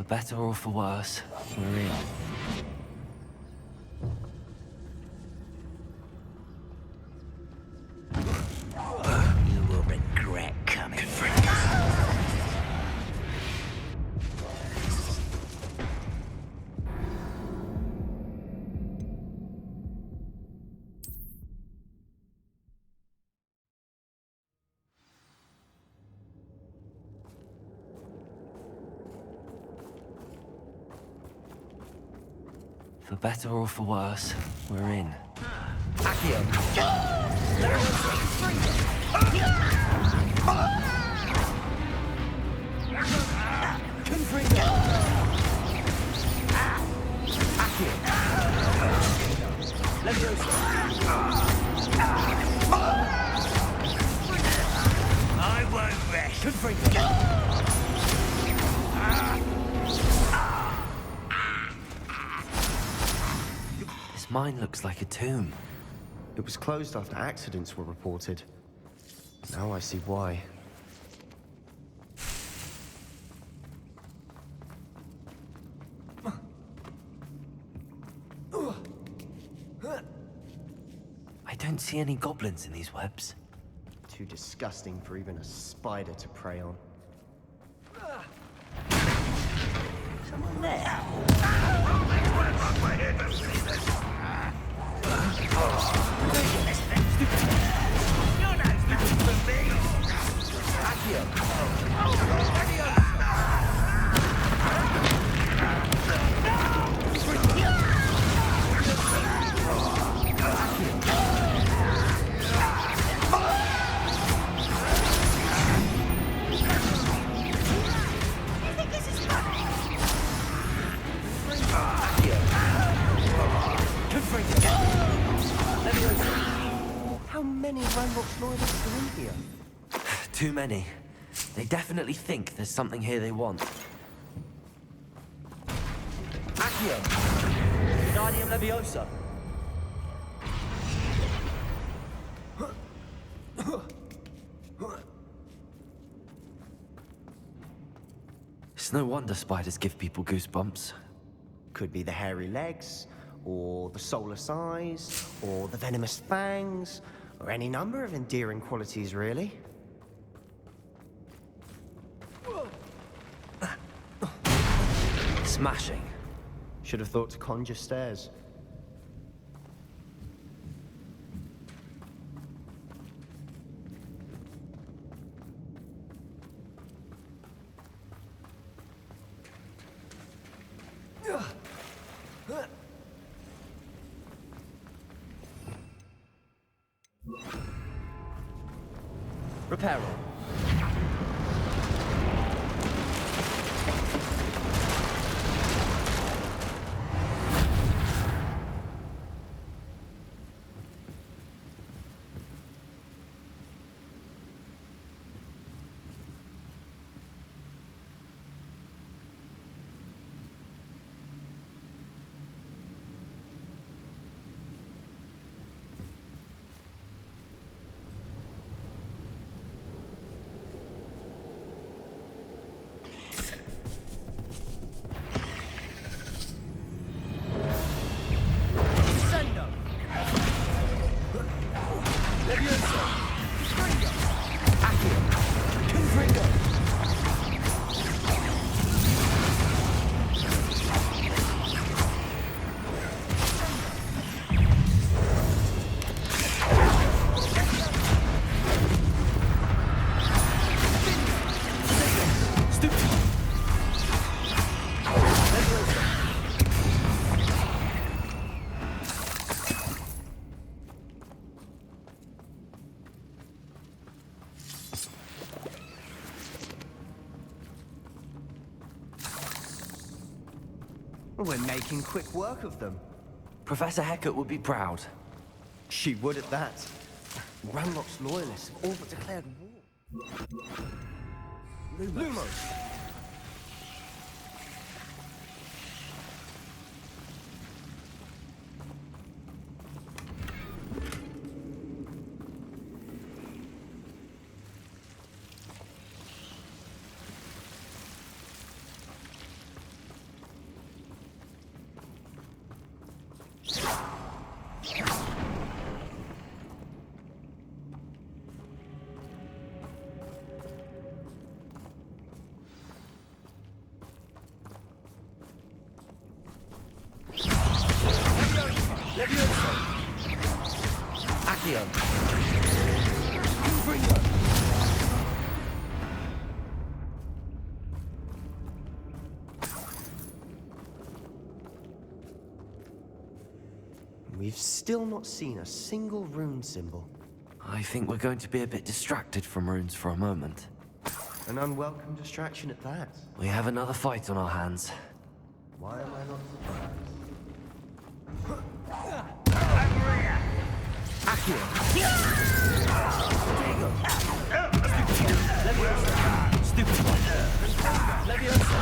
better or for worse, we're in. You will regret coming. For better or for worse, we're in. Accio. I won't rest. This mine looks like a tomb. It was closed after accidents were reported. Now I see why. I don't see any goblins in these webs. Too disgusting for even a spider to prey on. Someone there. How many Hogwarts loyalists are in here? Too many. They definitely think there's something here they want. Accio. Wingardium Leviosa. It's no wonder spiders give people goosebumps. Could be the hairy legs, or the soulless eyes, or the venomous fangs, or any number of endearing qualities, really. Smashing. Should have thought to conjure stairs. Reparo. We're making quick work of them. Professor Hecat would be proud. She would at that. Ranrock's loyalists have all but declared war. Lumos! Accio. Confringo. We've still not seen a single rune symbol. I think we're going to be a bit distracted from runes for a moment. An unwelcome distraction at that. We have another fight on our hands. Why am I not surprised? Accio. Leviosa. Stupid one. Leviosa.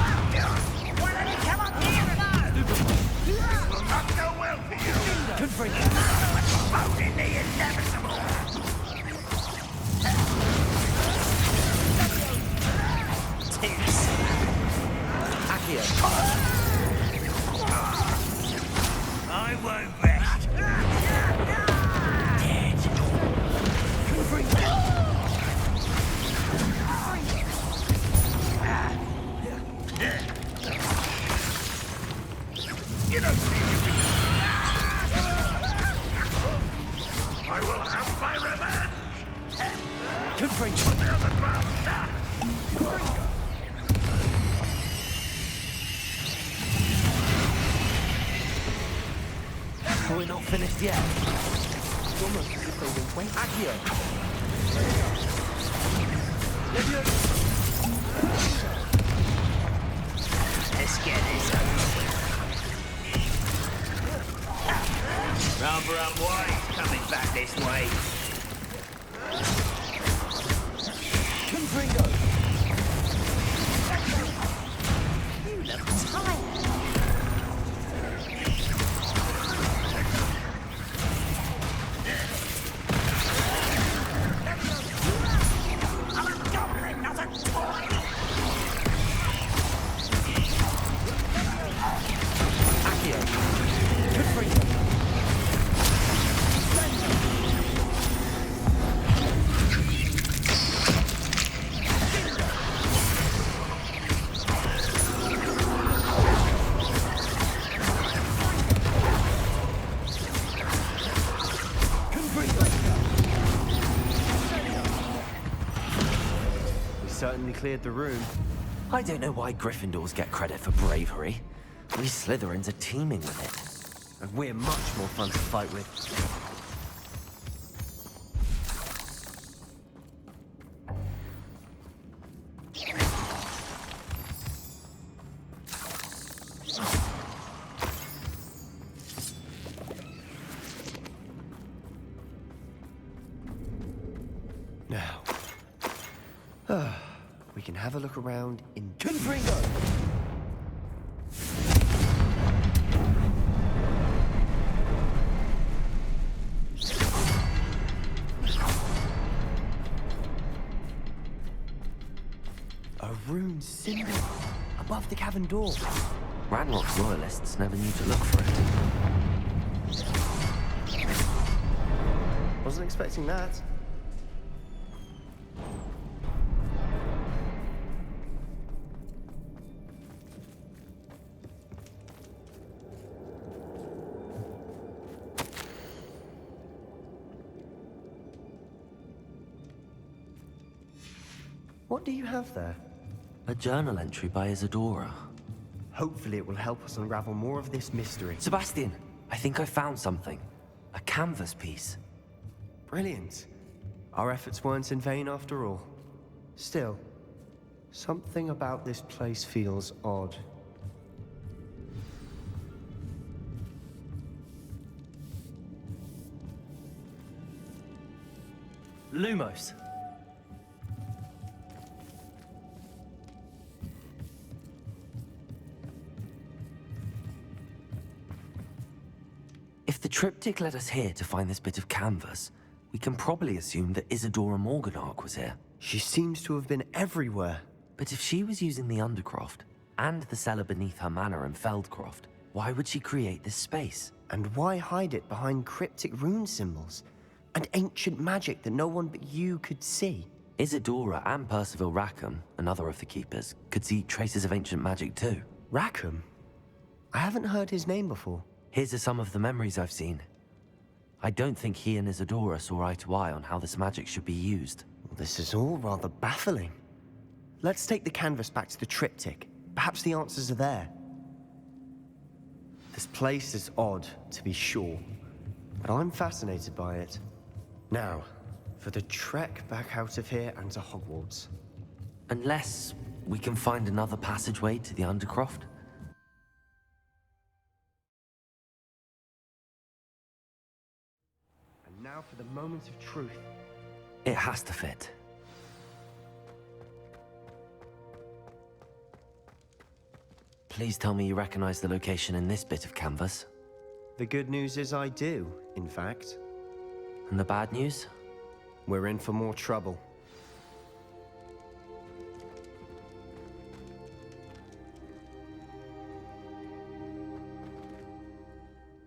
Why don't you come up here and Will not go well for you. Confringo. vote in the inevitable? Accio. I won't rest. Dead. Confringo. You don't see me. I will have my revenge. Confringo. We're not finished yet. Almost as if they were waiting. Accio. Leviosa. Let's get this over. Rather unwise coming back this way. Confringo. You look tired. I'm a goblin, not a toy. Accio. Confringo. We certainly cleared the room. I don't know why Gryffindors get credit for bravery. We Slytherins are teeming with it. And we're much more fun to fight with. Now, we can have a look around in... Confringo. A rune symbol above the cavern door. Ranrock's loyalists never knew to look for it. Wasn't expecting that. What do you have there? A journal entry by Isadora. Hopefully it will help us unravel more of this mystery. Sebastian, I think I found something. A canvas piece. Brilliant. Our efforts weren't in vain after all. Still, something about this place feels odd. Lumos. If the triptych led us here to find this bit of canvas, we can probably assume that Isadora Morganark was here. She seems to have been everywhere. But if she was using the Undercroft, and the cellar beneath her manor in Feldcroft, why would she create this space? And why hide it behind cryptic rune symbols? And ancient magic that no one but you could see? Isadora and Percival Rackham, another of the Keepers, could see traces of ancient magic too. Rackham? I haven't heard his name before. Here's some of the memories I've seen. I don't think he and Isadora saw eye to eye on how this magic should be used. This is all rather baffling. Let's take the canvas back to the triptych. Perhaps the answers are there. This place is odd, to be sure, but I'm fascinated by it. Now, for the trek back out of here and to Hogwarts. Unless we can find another passageway to the Undercroft. And now for the moment of truth. It has to fit. Please tell me you recognize the location in this bit of canvas. The good news is I do, in fact. And the bad news? We're in for more trouble.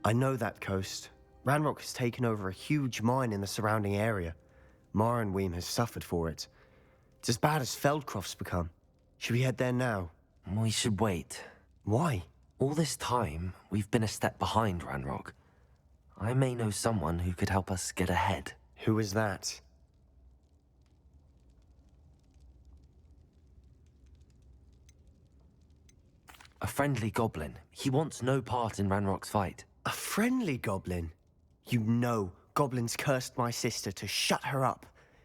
I know that coast. Ranrock has taken over a huge mine in the surrounding area. Marrenweem has suffered for it. It's as bad as Feldcroft's become. Should we head there now? We should wait. Why? All this time, we've been a step behind Ranrock. I may know someone who could help us get ahead. Who is that? A friendly goblin. He wants no part in Ranrock's fight. A friendly goblin? You know, goblins cursed my sister to shut her up.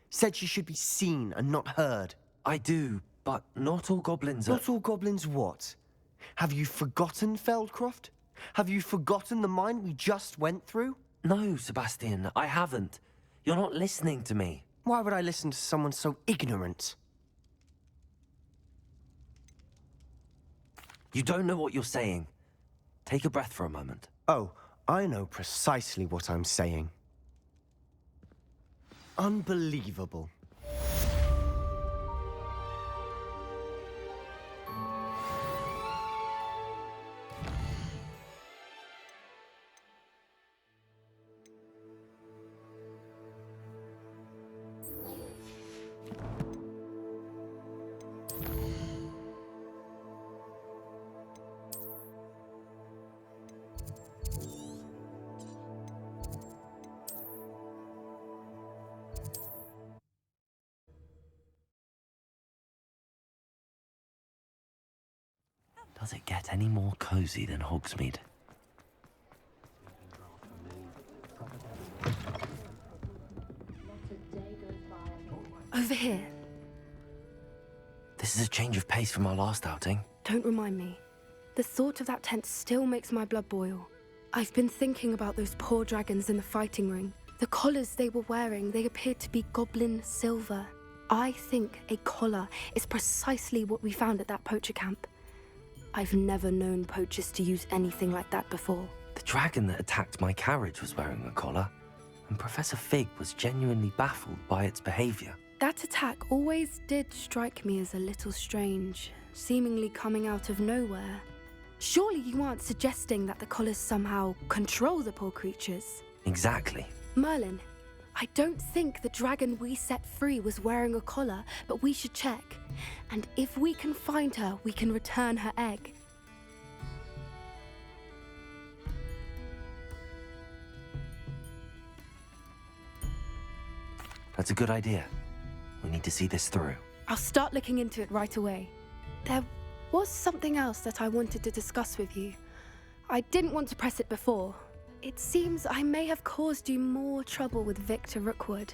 Said she should be seen and not heard. I do, but not all goblins are... Not all goblins what? Have you forgotten Feldcroft? Have you forgotten the mine we just went through? No, Sebastian, I haven't. You're not listening to me. Why would I listen to someone so ignorant? You don't know what you're saying. Take a breath for a moment. Oh, I know precisely what I'm saying. Unbelievable. Does it get any more cozy than Hogsmeade? Over here. This is a change of pace from our last outing. Don't remind me. The thought of that tent still makes my blood boil. I've been thinking about those poor dragons in the fighting ring. The collars they were wearing, they appeared to be goblin silver. I think a collar is precisely what we found at that poacher camp. I've never known poachers to use anything like that before. The dragon that attacked my carriage was wearing a collar, and Professor Fig was genuinely baffled by its behavior. That attack always did strike me as a little strange, seemingly coming out of nowhere. Surely you aren't suggesting that the collars somehow control the poor creatures? Exactly. Merlin, I don't think the dragon we set free was wearing a collar, but we should check. And if we can find her, we can return her egg. That's a good idea. We need to see this through. I'll start looking into it right away. There was something else that I wanted to discuss with you. I didn't want to press it before. It seems I may have caused you more trouble with Victor Rookwood.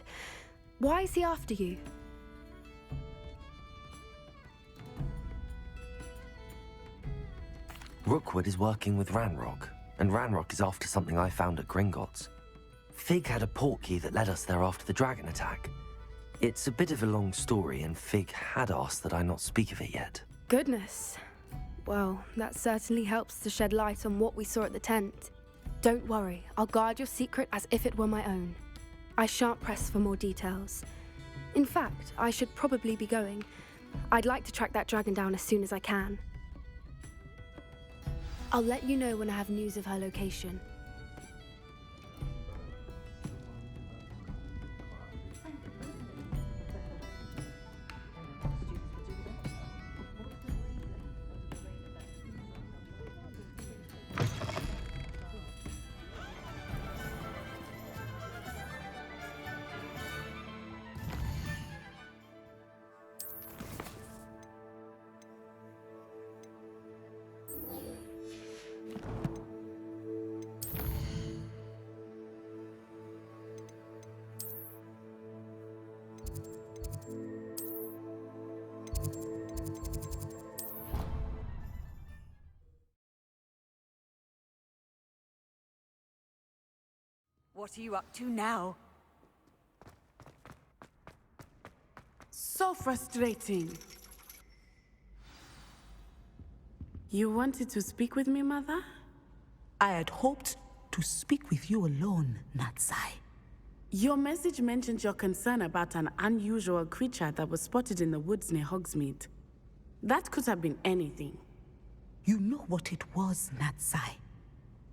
Why is he after you? Rookwood is working with Ranrock, and Ranrock is after something I found at Gringotts. Fig had a portkey that led us there after the dragon attack. It's a bit of a long story, and Fig had asked that I not speak of it yet. Goodness. Well, that certainly helps to shed light on what we saw at the tent. Don't worry, I'll guard your secret as if it were my own. I shan't press for more details. In fact, I should probably be going. I'd like to track that dragon down as soon as I can. I'll let you know when I have news of her location. What are you up to now? So frustrating. You wanted to speak with me, Mother? I had hoped to speak with you alone, Natsai. Your message mentioned your concern about an unusual creature that was spotted in the woods near Hogsmeade. That could have been anything. You know what it was, Natsai.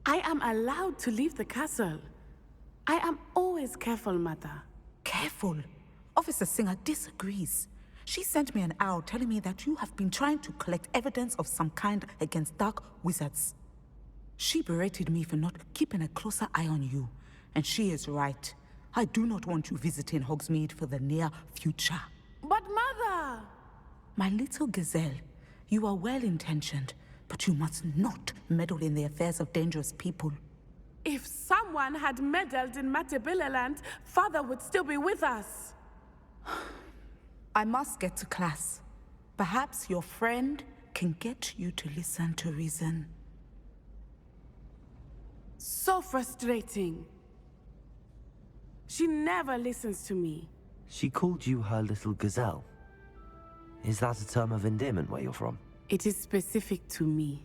I am allowed to leave the castle. I am always careful, Mother. Careful. Officer Singer disagrees. She sent me an owl telling me that you have been trying to collect evidence of some kind against dark wizards. She berated me for not keeping a closer eye on you, and she is right. I do not want you visiting Hogsmeade for the near future. But Mother! My little gazelle, you are well-intentioned, but you must not meddle in the affairs of dangerous people. If someone had meddled in Matabeleland, Father would still be with us. I must get to class. Perhaps your friend can get you to listen to reason. So frustrating. She never listens to me. She called you her little gazelle. Is that a term of endearment where you're from? It is specific to me.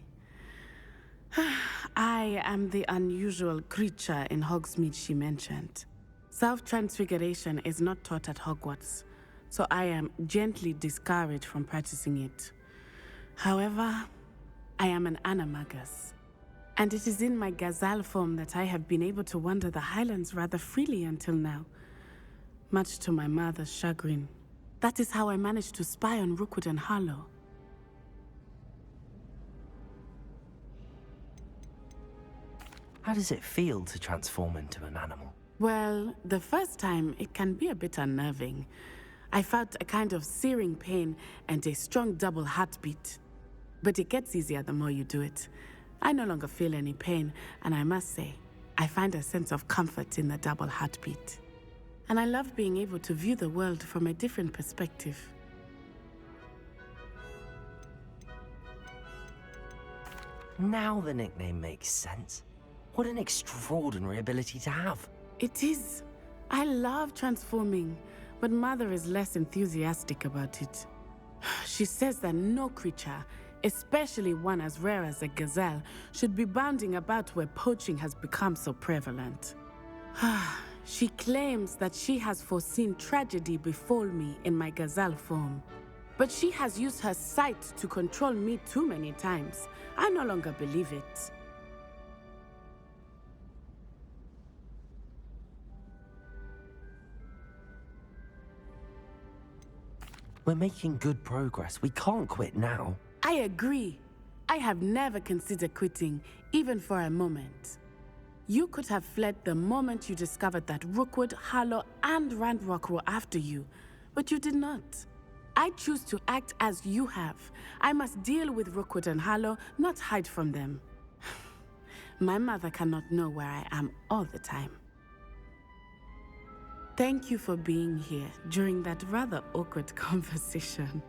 I am the unusual creature in Hogsmeade she mentioned. Self-transfiguration is not taught at Hogwarts, so I am gently discouraged from practicing it. However, I am an animagus, and it is in my gazelle form that I have been able to wander the Highlands rather freely until now, much to my mother's chagrin. That is how I managed to spy on Rookwood and Harlow. How does it feel to transform into an animal? Well, the first time, it can be a bit unnerving. I felt a kind of searing pain and a strong double heartbeat. But it gets easier the more you do it. I no longer feel any pain, and I must say, I find a sense of comfort in the double heartbeat. And I love being able to view the world from a different perspective. Now the nickname makes sense. What an extraordinary ability to have. It is. I love transforming, but Mother is less enthusiastic about it. She says that no creature, especially one as rare as a gazelle, should be bounding about where poaching has become so prevalent. She claims that she has foreseen tragedy befall me in my gazelle form. But she has used her sight to control me too many times. I no longer believe it. We're making good progress. We can't quit now. I agree. I have never considered quitting, even for a moment. You could have fled the moment you discovered that Rookwood, Harlow, and Ranrock were after you, but you did not. I choose to act as you have. I must deal with Rookwood and Harlow, not hide from them. My mother cannot know where I am all the time. Thank you for being here during that rather awkward conversation.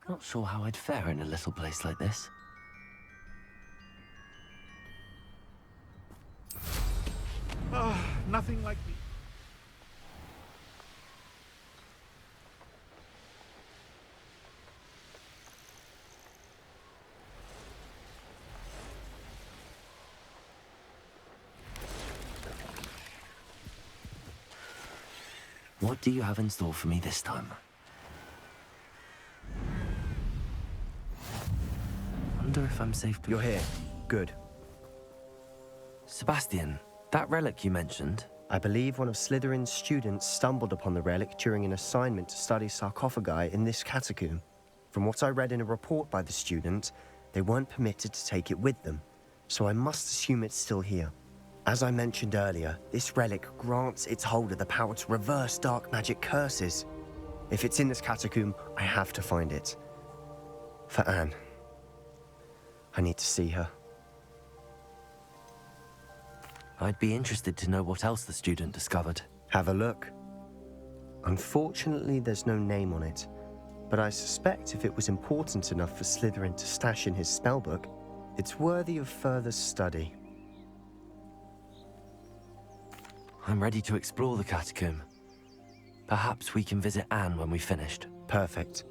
Not sure how I'd fare in a little place like this. Nothing like me. What do you have in store for me this time? Wonder if I'm safe to... You're here. Good. Sebastian, that relic you mentioned, I believe one of Slytherin's students stumbled upon the relic during an assignment to study sarcophagi in this catacomb. From what I read in a report by the student, they weren't permitted to take it with them, so I must assume it's still here. As I mentioned earlier, this relic grants its holder the power to reverse dark magic curses. If it's in this catacomb, I have to find it. For Anne. I need to see her. I'd be interested to know what else the student discovered. Have a look. Unfortunately, there's no name on it, but I suspect if it was important enough for Slytherin to stash in his spellbook, it's worthy of further study. I'm ready to explore the catacomb. Perhaps we can visit Anne when we've finished. Perfect.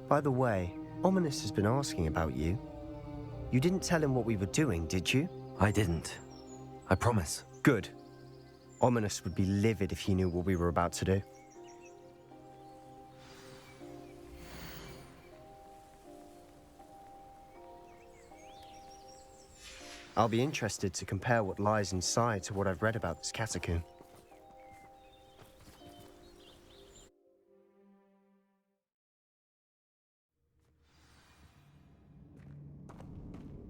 By the way, Ominous has been asking about you. You didn't tell him what we were doing, did you? I didn't. I promise. Good. Ominous would be livid if he knew what we were about to do. I'll be interested to compare what lies inside to what I've read about this catacomb.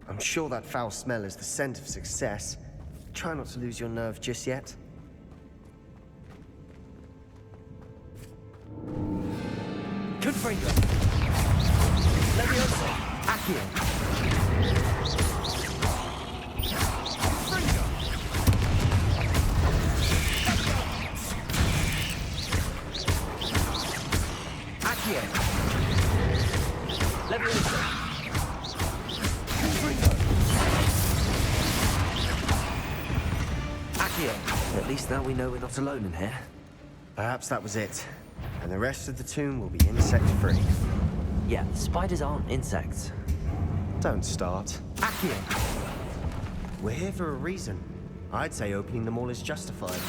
I'm sure that foul smell is the scent of success. Try not to lose your nerve just yet. Confringo! Leviosa! Accio! Accio! Leviosa! Confringo! Accio! At least now we know we're not alone in here. Perhaps that was it. And the rest of the tomb will be insect-free. Yeah, spiders aren't insects. Don't start. Accio! We're here for a reason. I'd say opening them all is justified.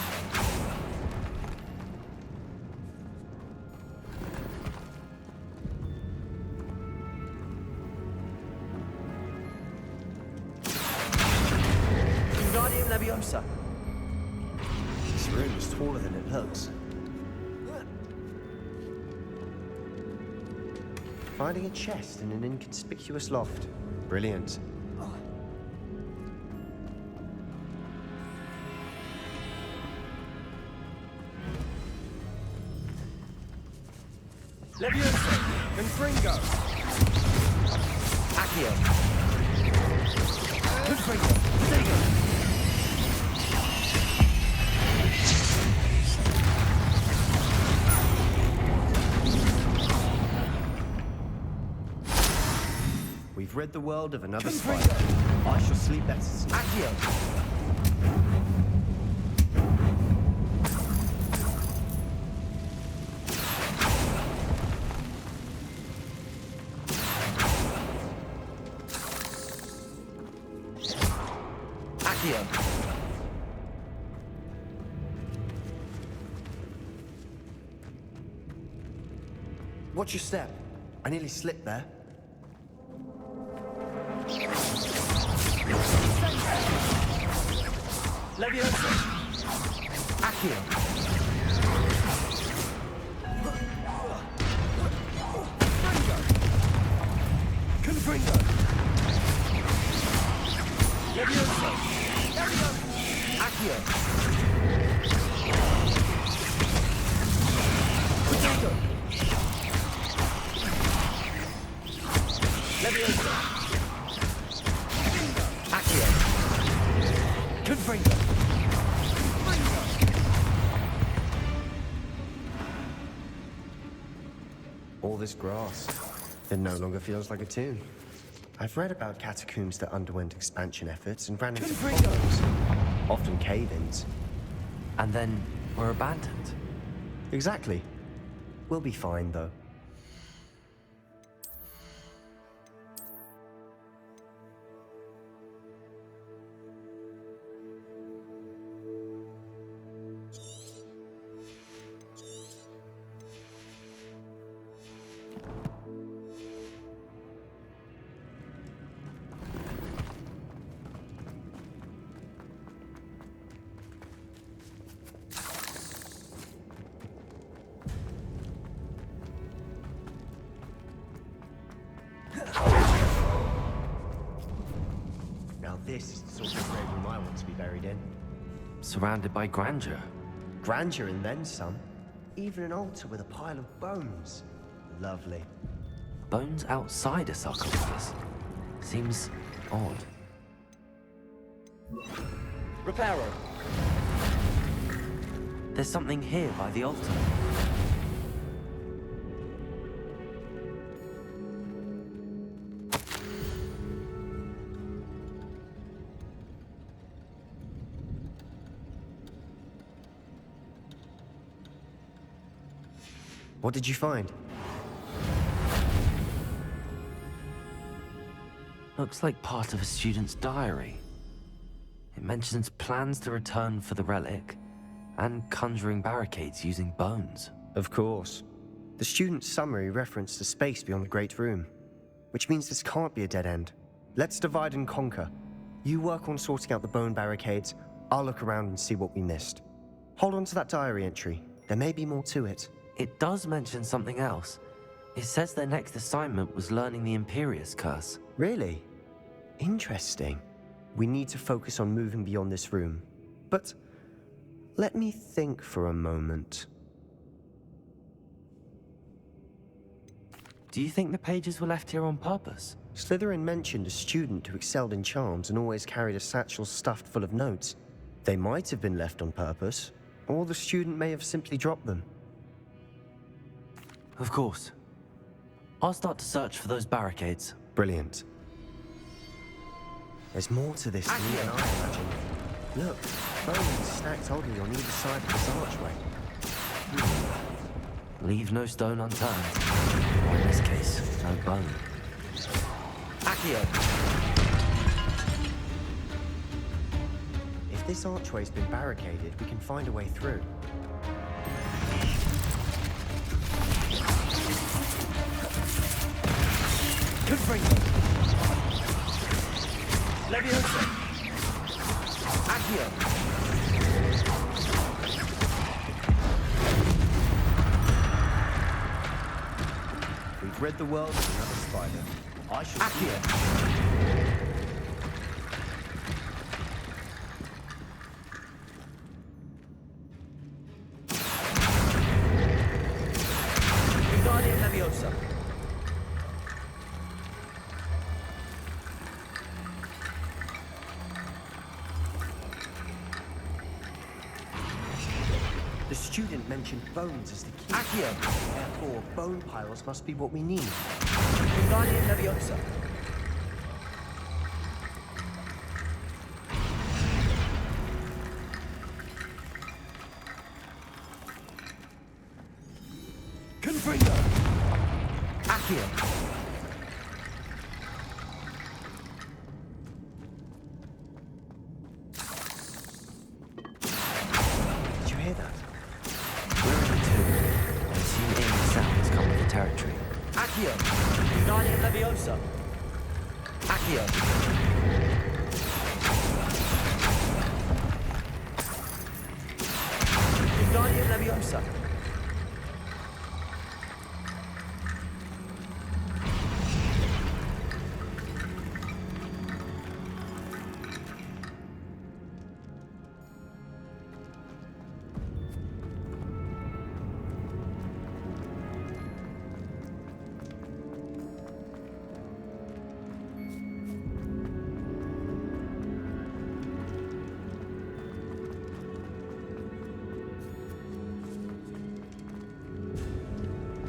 Wingardium Leviosa! This room is taller than it looks. Finding a chest in an inconspicuous loft. Brilliant. Leviosa! Confringo! Accio! Confringo! Stego! We've rid the world of another spider. I shall sleep better tonight. Accio! Accio! Watch your step. I nearly slipped there. Leviosa! Accio! Confringo! Leviosa! Accio! Potato! Leviosa! Accio! Confringo! All this grass. It no longer feels like a tomb. I've read about catacombs that underwent expansion efforts and ran into problems. Often cave-ins. And then we're abandoned. Exactly. We'll be fine, though. the grave room I want to be buried in. Surrounded by grandeur. Grandeur and then some. Even an altar with a pile of bones. Lovely. Bones outside a sarcophagus. Seems odd. Reparo. There's something here by the altar. What did you find? Looks like part of a student's diary. It mentions plans to return for the relic and conjuring barricades using bones. Of course. The student's summary referenced a space beyond the Great Room, which means this can't be a dead end. Let's divide and conquer. You work on sorting out the bone barricades, I'll look around and see what we missed. Hold on to that diary entry. There may be more to it. It does mention something else. It says their next assignment was learning the Imperius Curse. Really? Interesting. We need to focus on moving beyond this room. But let me think for a moment. Do you think the pages were left here on purpose? Slytherin mentioned a student who excelled in charms and always carried a satchel stuffed full of notes. They might have been left on purpose, or the student may have simply dropped them. Of course. I'll start to search for those barricades. Brilliant. There's more to this than even I imagined. Look, bones stacked oddly on either side of this archway. Leave no stone unturned. Or in this case, no bone. Accio! If this archway's been barricaded, we can find a way through. Confringo. Leviosa. Accio. We've rid the world of another spider. I should... Accio. Wingardium Leviosa. The student mentioned bones as the key. Accio. Therefore, bone piles must be what we need. Wingardium Leviosa. Confringo. Accio. Did you hear that? We're in the tomb. I assume any sounds come with the territory. Accio. Wingardium Leviosa. Accio. Wingardium Leviosa.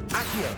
Accio.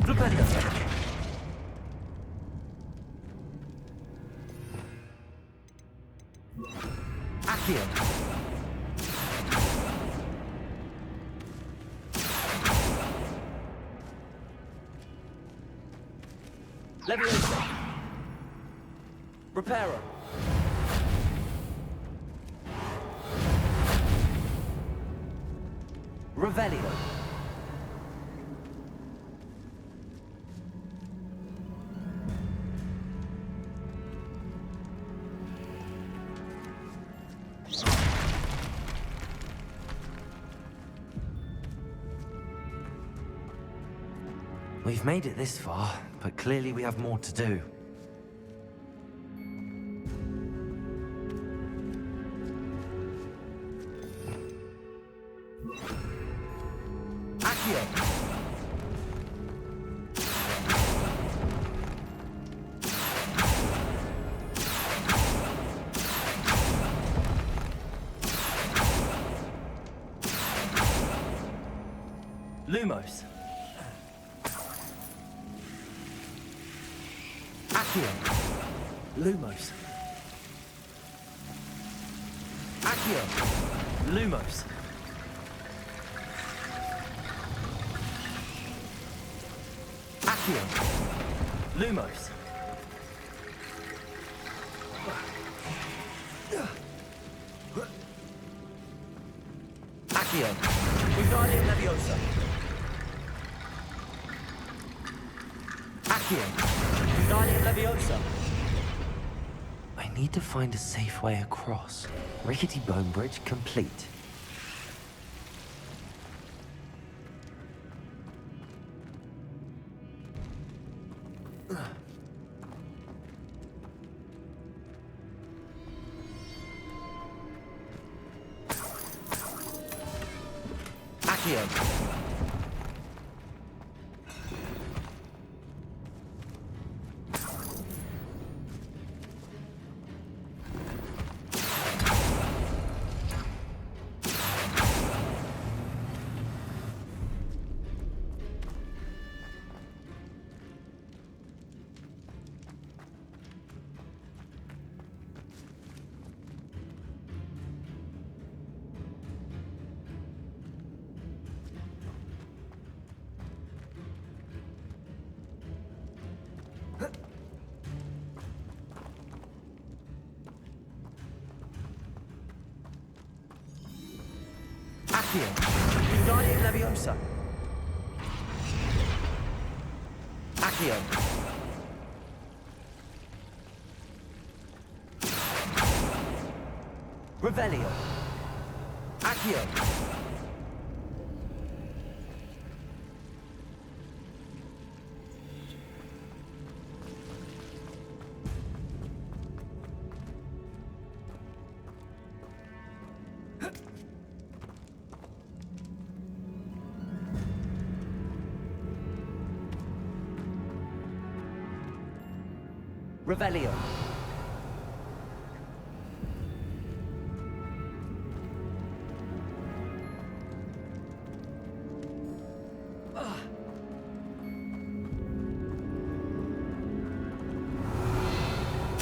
Fluperia. Accio. Leviosa. Reparo. Revelio. We've made it this far, but clearly we have more to do. Accio! Lumos. Accio. Lumos. Accio. Lumos. Accio. Lumos. Accio. Wingardium Leviosa. Accio. Wingardium Leviosa. I need to find a safe way across. Rickety bone bridge complete. Accio. Accio. Wingardium Leviosa. Accio. Revelio. Accio. Revelio.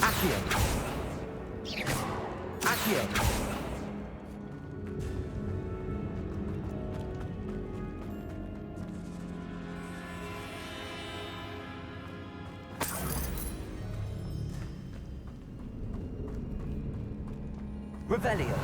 Accio. Accio. Revelio.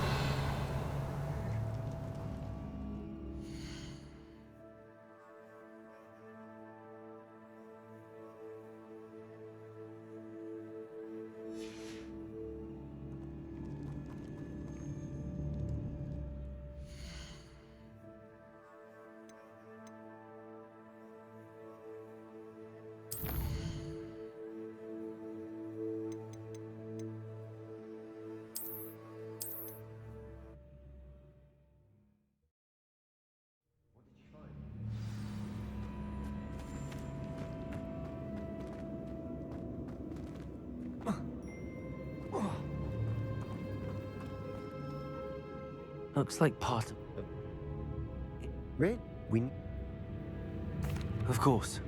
Looks like part of... Really? Of course.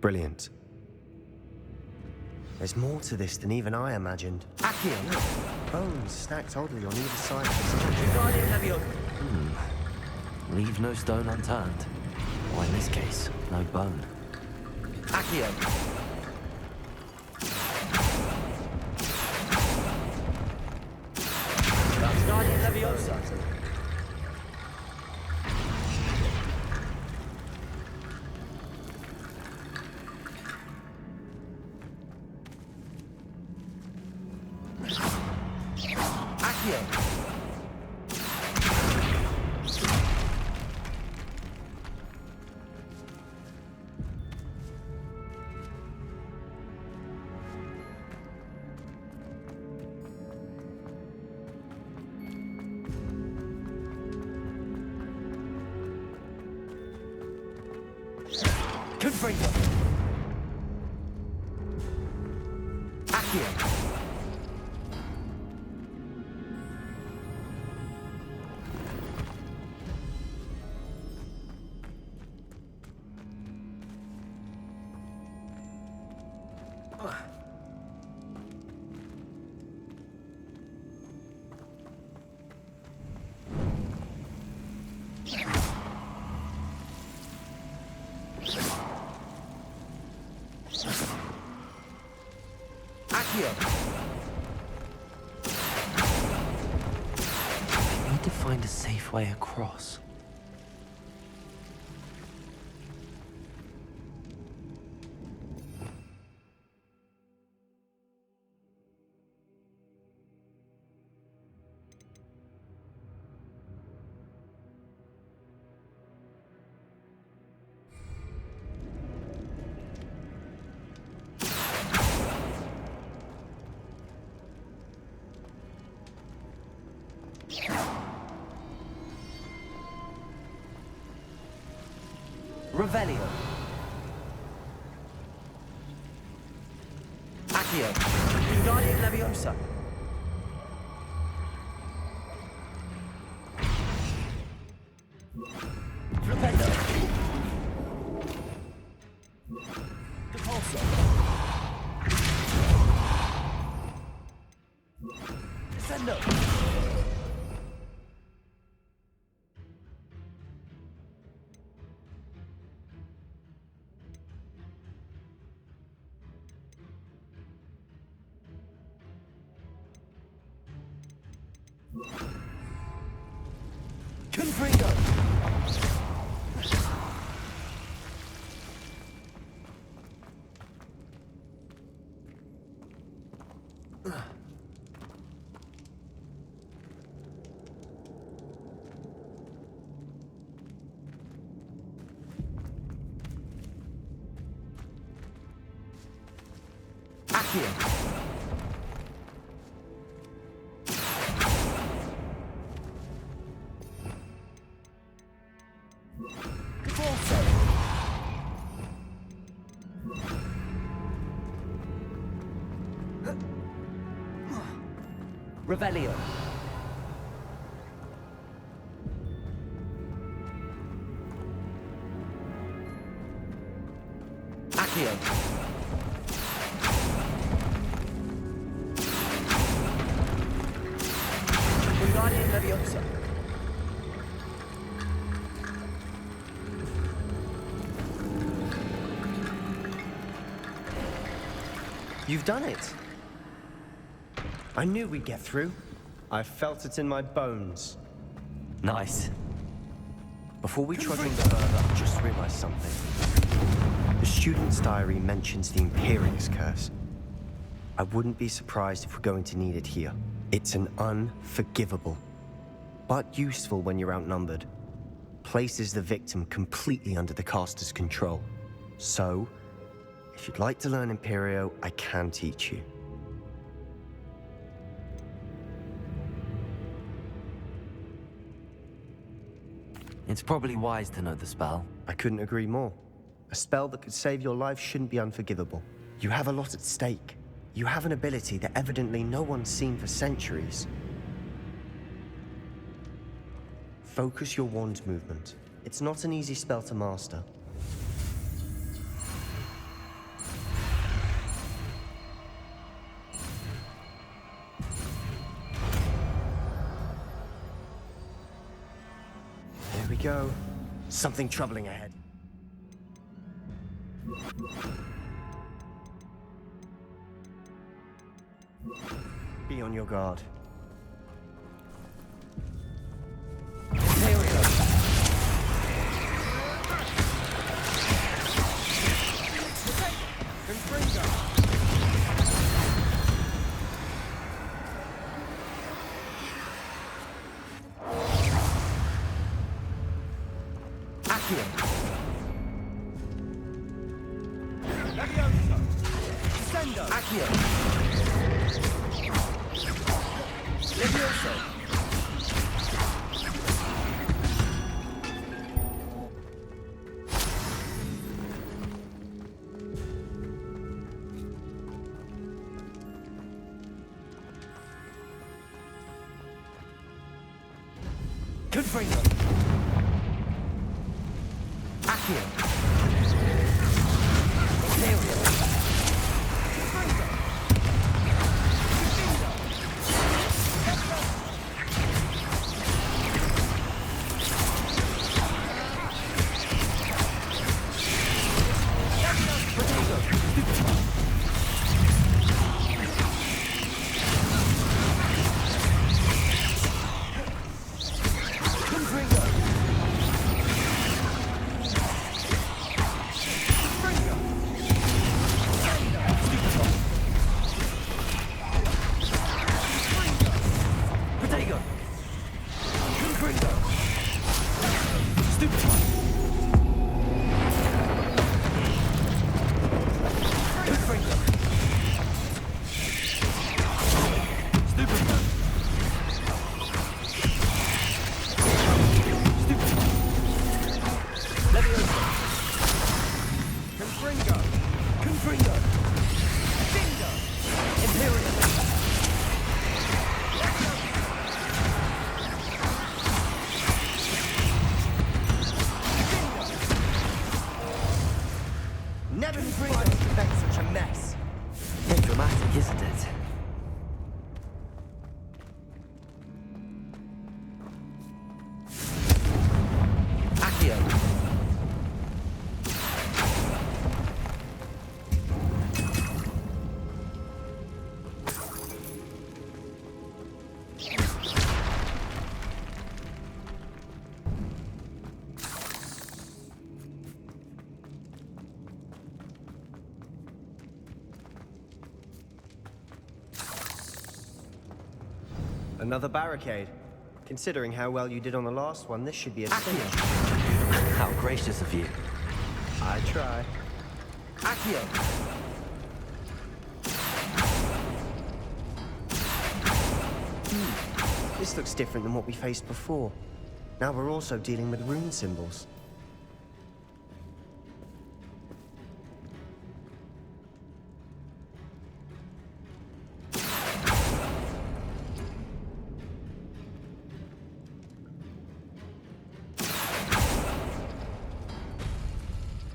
Brilliant. There's more to this than even I imagined. Accio. Bones stacked oddly on either side of the side. Wingardium Leviosa. Leave no stone unturned. Or in this case, no bone. Accio. Confringo! Accio! I need to find a safe way across. Revelio. Accio. Wingardium Leviosa. Flipendo. Depulso. Descendo. Confringo! Accio! Revelio. Accio. Wingardium Leviosa. You've done it. I knew we'd get through. I felt it in my bones. Nice. Before we trudge on further, I just realized something. The student's diary mentions the Imperius curse. I wouldn't be surprised if we're going to need it here. It's an unforgivable, but useful when you're outnumbered. Places the victim completely under the caster's control. So, if you'd like to learn Imperio, I can teach you. It's probably wise to know the spell. I couldn't agree more. A spell that could save your life shouldn't be unforgivable. You have a lot at stake. You have an ability that evidently no one's seen for centuries. Focus your wand movement. It's not an easy spell to master. There we go. Something troubling ahead. Be on your guard. Confringo. Accio. Imperial. Confringo. Never before I've expect such a mess. Bit dramatic, isn't it? Accio. Another barricade. Considering how well you did on the last one, this should be a finish. How gracious of you. I try. Accio. This looks different than what we faced before. Now we're also dealing with rune symbols.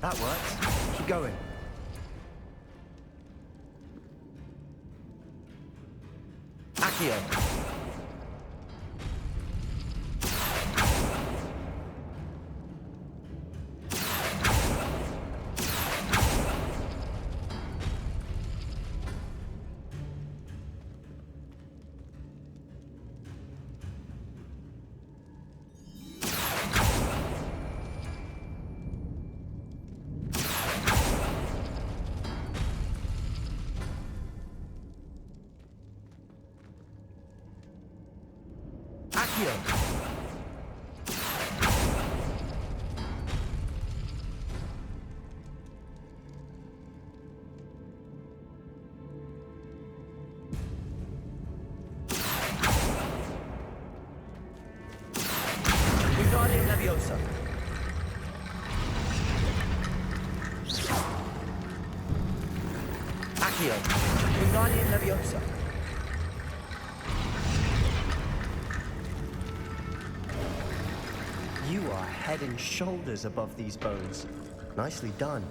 That works. Keep going. Accio. Wingardium Leviosa. Accio. Wingardium Leviosa. You are head and shoulders above these bones. Nicely done.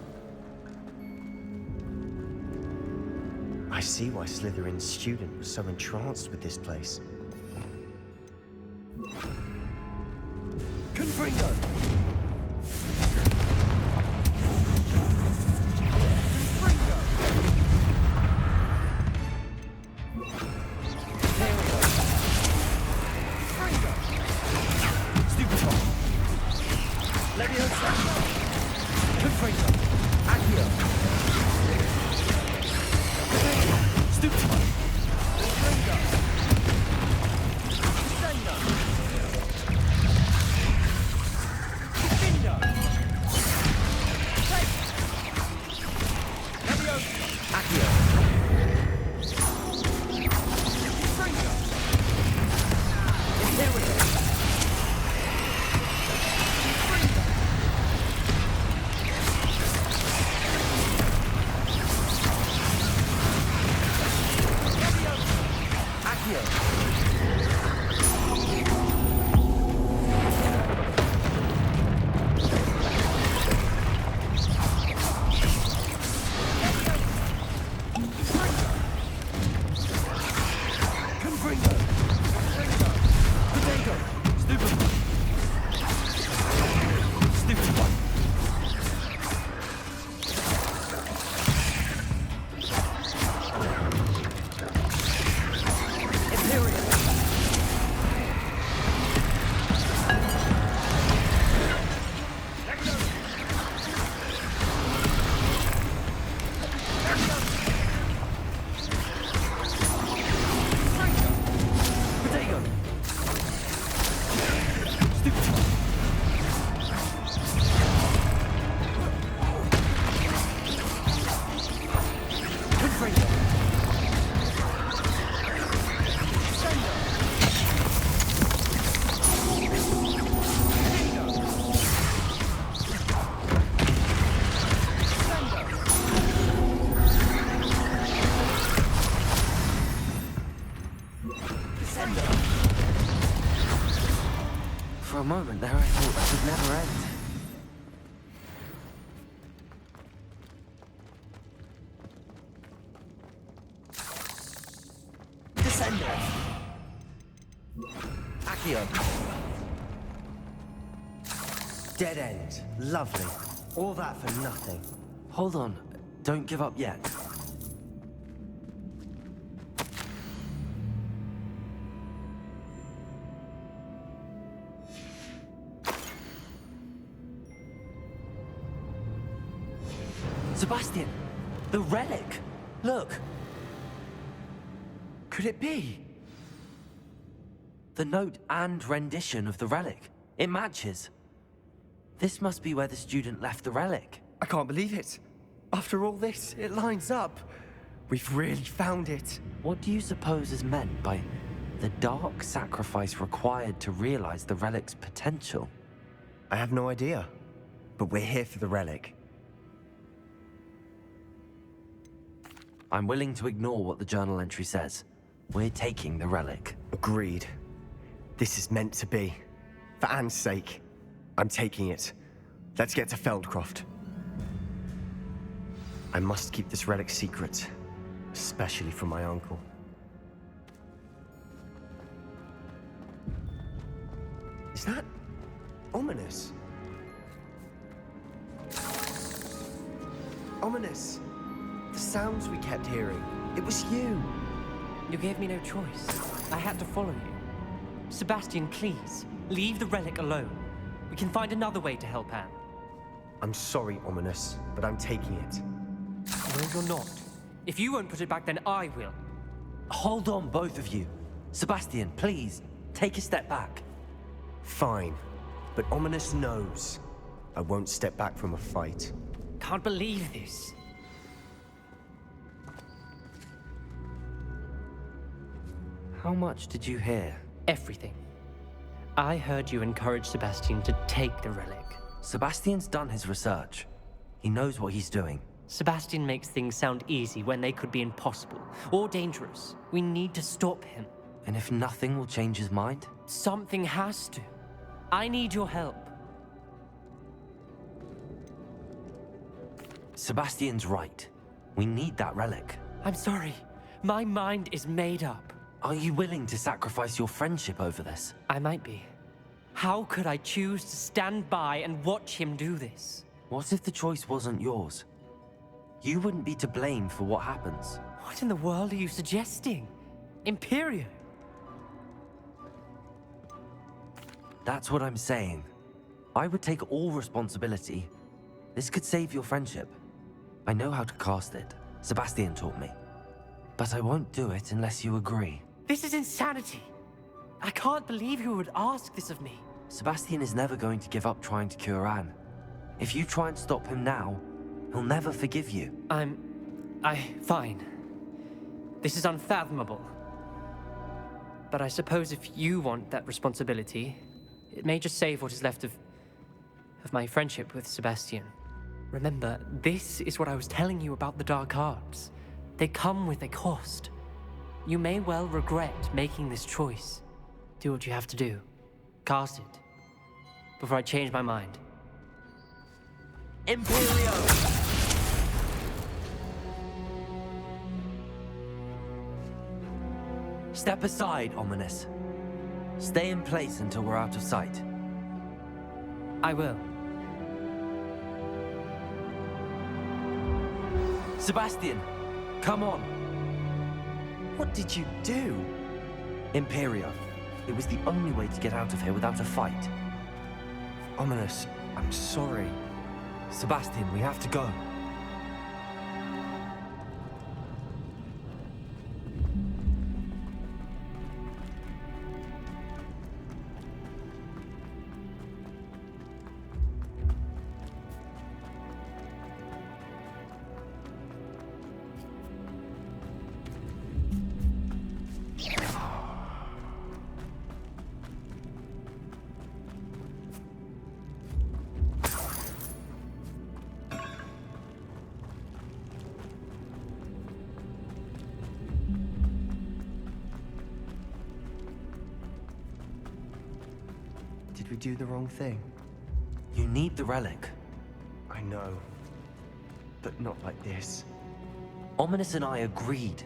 I see why Slytherin's student was so entranced with this place. Confringo. For a moment there, I thought that would never end. Descender! Accio! Dead end. Lovely. All that for nothing. Hold on. Don't give up yet. Sebastian! The relic! Look! Could it be? The note and rendition of the relic. It matches. This must be where the student left the relic. I can't believe it. After all this, it lines up. We've really found it. What do you suppose is meant by the dark sacrifice required to realize the relic's potential? I have no idea. But we're here for the relic. I'm willing to ignore what the journal entry says. We're taking the relic. Agreed. This is meant to be. For Anne's sake, I'm taking it. Let's get to Feldcroft. I must keep this relic secret, especially from my uncle. Is that ominous? Ominous! The sounds we kept hearing. It was you. You gave me no choice. I had to follow you. Sebastian, please, leave the relic alone. We can find another way to help Anne. I'm sorry, Ominous, but I'm taking it. No, you're not. If you won't put it back, then I will. Hold on, both of you. Sebastian, please, take a step back. Fine, but Ominous knows I won't step back from a fight. Can't believe this. How much did you hear? Everything. I heard you encourage Sebastian to take the relic. Sebastian's done his research. He knows what he's doing. Sebastian makes things sound easy when they could be impossible or dangerous. We need to stop him. And if nothing will change his mind? Something has to. I need your help. Sebastian's right. We need that relic. I'm sorry. My mind is made up. Are you willing to sacrifice your friendship over this? I might be. How could I choose to stand by and watch him do this? What if the choice wasn't yours? You wouldn't be to blame for what happens. What in the world are you suggesting? Imperio? That's what I'm saying. I would take all responsibility. This could save your friendship. I know how to cast it. Sebastian taught me. But I won't do it unless you agree. This is insanity. I can't believe you would ask this of me. Sebastian is never going to give up trying to cure Anne. If you try and stop him now, he'll never forgive you. Fine. This is unfathomable. But I suppose if you want that responsibility, it may just save what is left of my friendship with Sebastian. Remember, this is what I was telling you about the dark arts. They come with a cost. You may well regret making this choice. Do what you have to do. Cast it. Before I change my mind. Imperio! Step aside, Ominous. Stay in place until we're out of sight. I will. Sebastian, come on. What did you do? Imperio. It was the only way to get out of here without a fight. Ominous, I'm sorry. Sebastian, we have to go. Did we do the wrong thing? You need the relic. I know. But not like this. Ominous and I agreed.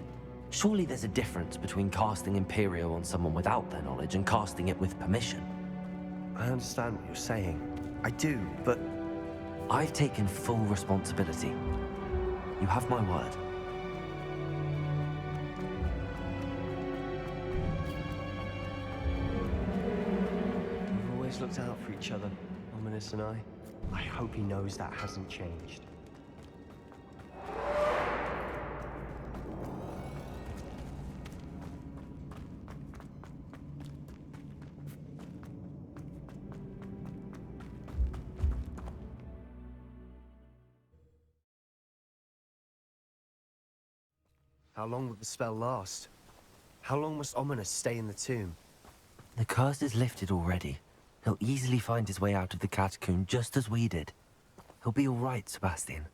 Surely there's a difference between casting Imperio on someone without their knowledge and casting it with permission. I understand what you're saying. I do, but I've taken full responsibility. You have my word. we've always looked out for each other, Ominous and I. I hope he knows that hasn't changed. How long will the spell last? How long must Ominous stay in the tomb? The curse is lifted already. He'll easily find his way out of the catacomb just as we did. He'll be all right, Sebastian.